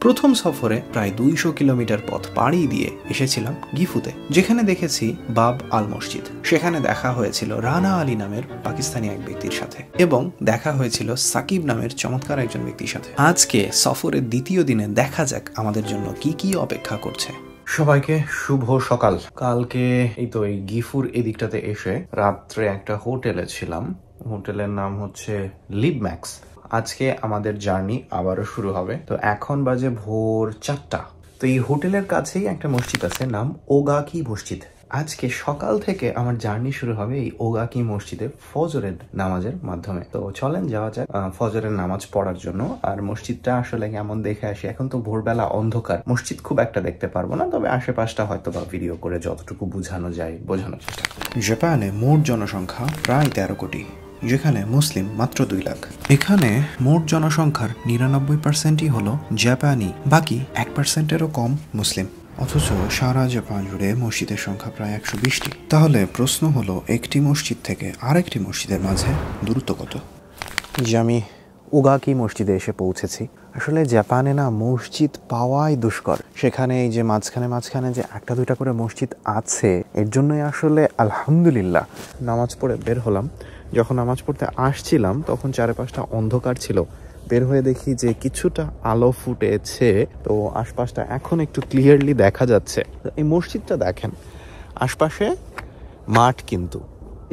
প্রথম সফরে প্রায় 200 কিলোমিটার পথ পাড়ি দিয়ে এসেছিলাম গিফুতে, যেখানে দেখেছি বাব আল মসজিদ। সেখানে দেখা হয়েছিল রানা আলী নামের পাকিস্তানি এক ব্যক্তির সাথে এবং দেখা হয়েছিল সাকিব নামের চমৎকার একজন ব্যক্তির সাথে। আজকে সফরের দ্বিতীয় দিনে দেখা যাক আমাদের জন্য কি কি অপেক্ষা করছে। সবাইকে শুভ সকাল। কালকে এই গিফুর এদিকটাতে এসে রাত্রে একটা হোটেলে ছিলাম। হোটেলের নাম হচ্ছে লিবম্যাক্স। আজকে আমাদের জার্নি আবারও শুরু হবে। তো এখন বাজে ভোর 4টা। তো এই হোটেলের কাছেই একটা মসজিদ আছে, নাম ওগাকি মসজিদ। আজকে সকাল থেকে আমার জার্নি শুরু হবে এই ওগাকি মসজিদে ফজরের নামাজের মাধ্যমে। তো চলেন যাওয়া যাক ফজরের নামাজ পড়ার জন্য। আর মসজিদটা আসলে কেমন দেখে আসি। এখন তো ভোরবেলা অন্ধকার, মসজিদ খুব একটা দেখতে পারবো না, তবে আশেপাশটা হয়তো বা ভিডিও করে যতটুকু বোঝানো যায় বোঝানোর চেষ্টা করি। জাপানে মোট জনসংখ্যা প্রায় 13 কোটি, যেখানে মুসলিম মাত্র 2 লাখ। এখানে মোট জনসংখ্যার 99%ই হলো জাপানি, বাকি 1%-এরও কম মুসলিম। অথচ সারা জাপান জুড়ে মসজিদের সংখ্যা প্রায় 120টি। তাহলে প্রশ্ন হলো, একটি মসজিদ থেকে আরেকটি মসজিদের মাঝে দূরত্ব কত? যে আমি ওগাকি মসজিদে এসে পৌঁছেছি। আসলে জাপানে না মসজিদ পাওয়াই দুষ্কর। সেখানে এই যে মাঝখানে যে একটা দুইটা করে মসজিদ আছে, এর জন্যই আসলে আলহামদুলিল্লাহ নামাজ পড়ে বের হলাম। যখন নামাজ পড়তে আসছিলাম তখন চারপাশটা অন্ধকার ছিল। বের হয়ে দেখি যে কিছুটা আলো ফুটেছে, তো আশপাশটা এখন একটু ক্লিয়ারলি দেখা যাচ্ছে। এই মসজিদটা দেখেন, আশপাশে মাঠ, কিন্তু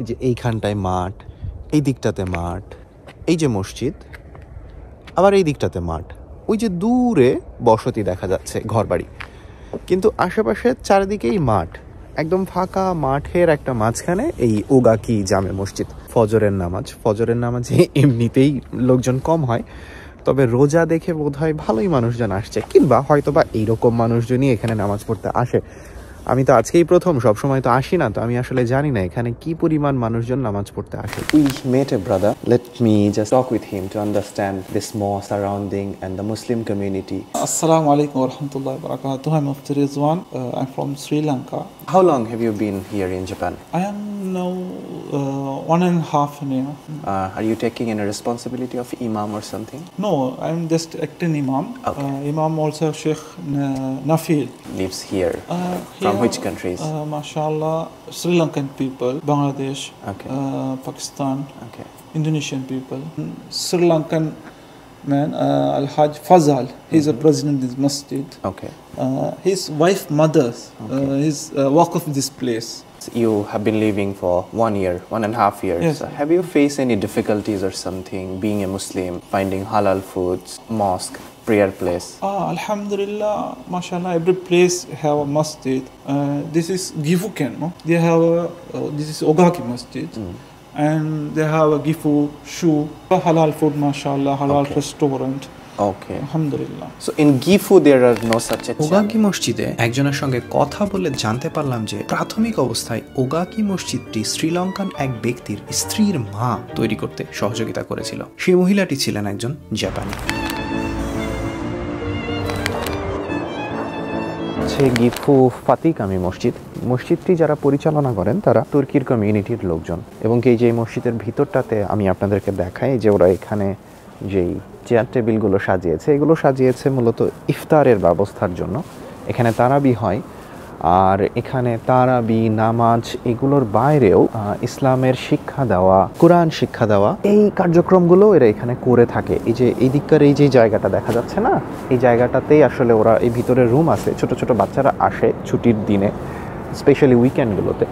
এই যে এইখানটায় মাঠ, এই দিকটাতে মাঠ, এই যে মসজিদ, আবার এই দিকটাতে মাঠ, ওই যে দূরে বসতি দেখা যাচ্ছে, ঘরবাড়ি, কিন্তু আশেপাশে চারিদিকেই মাঠ, একদম ফাঁকা মাঠের একটা মাঝখানে এই ওগাকি জামে মসজিদ। ফজরের নামাজে এমনিতেই লোকজন কম হয়, তবে রোজা দেখে বোধহয় ভালোই মানুষজন আসছে, কিংবা হয়তোবা এইরকম মানুষজনই এখানে নামাজ পড়তে আসে। আমি তো আজকেই প্রথম, সবসময় তো আসি না, তো আমি আসলে জানি না এখানে কি পরিমাণ মানুষজন নামাজ পড়তে আসে। We met a brother. Let me just talk with him to understand this mosque surrounding and the Muslim community. Assalamu alaikum wa rahmatullahi wa barakatuh. I'm Mufti Rizwan. I'm from Sri Lanka. How long have you been here in Japan? I am now 1.5 years. Are you taking any responsibility of imam or something? No, I'm just acting imam. Okay. Imam also Sheikh Nafil. Lives here. From which countries? MashaAllah, Sri Lankan people, Bangladesh, Okay. Pakistan, Okay. Indonesian people. Sri Lankan man, Al-Hajj Fazal, he's a president of this masjid. Okay. His wife mother is work of this place. You have been living for 1 year, 1.5 years. Yes. Have you faced any difficulties or something being a Muslim, finding halal foods, mosque, prayer place? Alhamdulillah, mashallah, every place have a masjid. This is Gifuken, no? They have this is Ogaki Masjid. And they have a Gifu Shu, halal food, mashallah, halal Okay. restaurant. Okay. Alhamdulillah. So in Gifu there are no such a ওগাকি মসজিদে একজনের সঙ্গে কথা বলে জানতে পারলাম যে প্রাথমিক অবস্থায় ওগাকি মসজিদটি শ্রীলঙ্কান এক ব্যক্তির স্ত্রীর মা তৈরি করতে সহযোগিতা করেছিল। সেই মহিলাটি ছিলেন একজন জাপানি। গিফু ফাতিকামি মসজিদটি যারা পরিচালনা করেন তারা তুর্কির কমিউনিটির লোকজন। এবং এই যে মসজিদের ভিতরটাতে আমি আপনাদেরকে দেখাই যে ওরা এখানে যেই চেয়ার টেবিলগুলো সাজিয়েছে, এগুলো সাজিয়েছে মূলত ইফতারের ব্যবস্থার জন্য। এখানে তারাবি হয়, আর এখানে তারাবি, নামাজ, এগুলোর বাইরেও ইসলামের শিক্ষা দেওয়া, কোরআন শিক্ষা দেওয়া, এই কার্যক্রমগুলো এরা এখানে করে থাকে। এই যে এই দিককার এই যে জায়গাটা দেখা যাচ্ছে না, এই জায়গাটাতেই আসলে ওরা, এই ভিতরে রুম আছে, ছোট ছোট বাচ্চারা আসে ছুটির দিনে, স্পেশালি উইকেন্ডগুলোতে।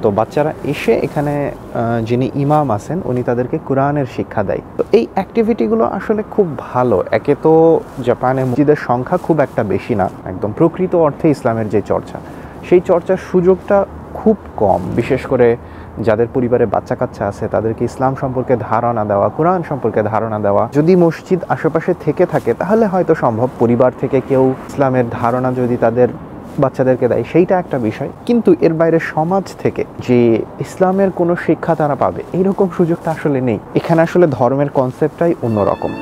তো বাচ্চারা এসে এখানে যিনি ইমাম আছেন উনি তাদেরকে কোরআনের শিক্ষা দেয়। তো এই অ্যাক্টিভিটিগুলো আসলে খুব ভালো। একে তো জাপানে মসজিদের সংখ্যা খুব একটা বেশি না, একদম প্রকৃত অর্থে ইসলামের যে চর্চা, সেই চর্চার সুযোগটা খুব কম। বিশেষ করে যাদের পরিবারে বাচ্চা কাচ্চা আছে তাদেরকে ইসলাম সম্পর্কে ধারণা দেওয়া, কোরআন সম্পর্কে ধারণা দেওয়া। যদি মসজিদ আশেপাশে থেকে থাকে তাহলে হয়তো সম্ভব, পরিবার থেকে কেউ ইসলামের ধারণা যদি তাদের বাচ্চাদেরকে দেয় সেইটা একটা বিষয়, কিন্তু এর বাইরে সমাজ থেকে যে ইসলামের কোনো শিক্ষা তারা পাবে এইরকম সুযোগটা আসলে নেই। এখানে আসলে ধর্মের কনসেপ্টটাই অন্যরকম।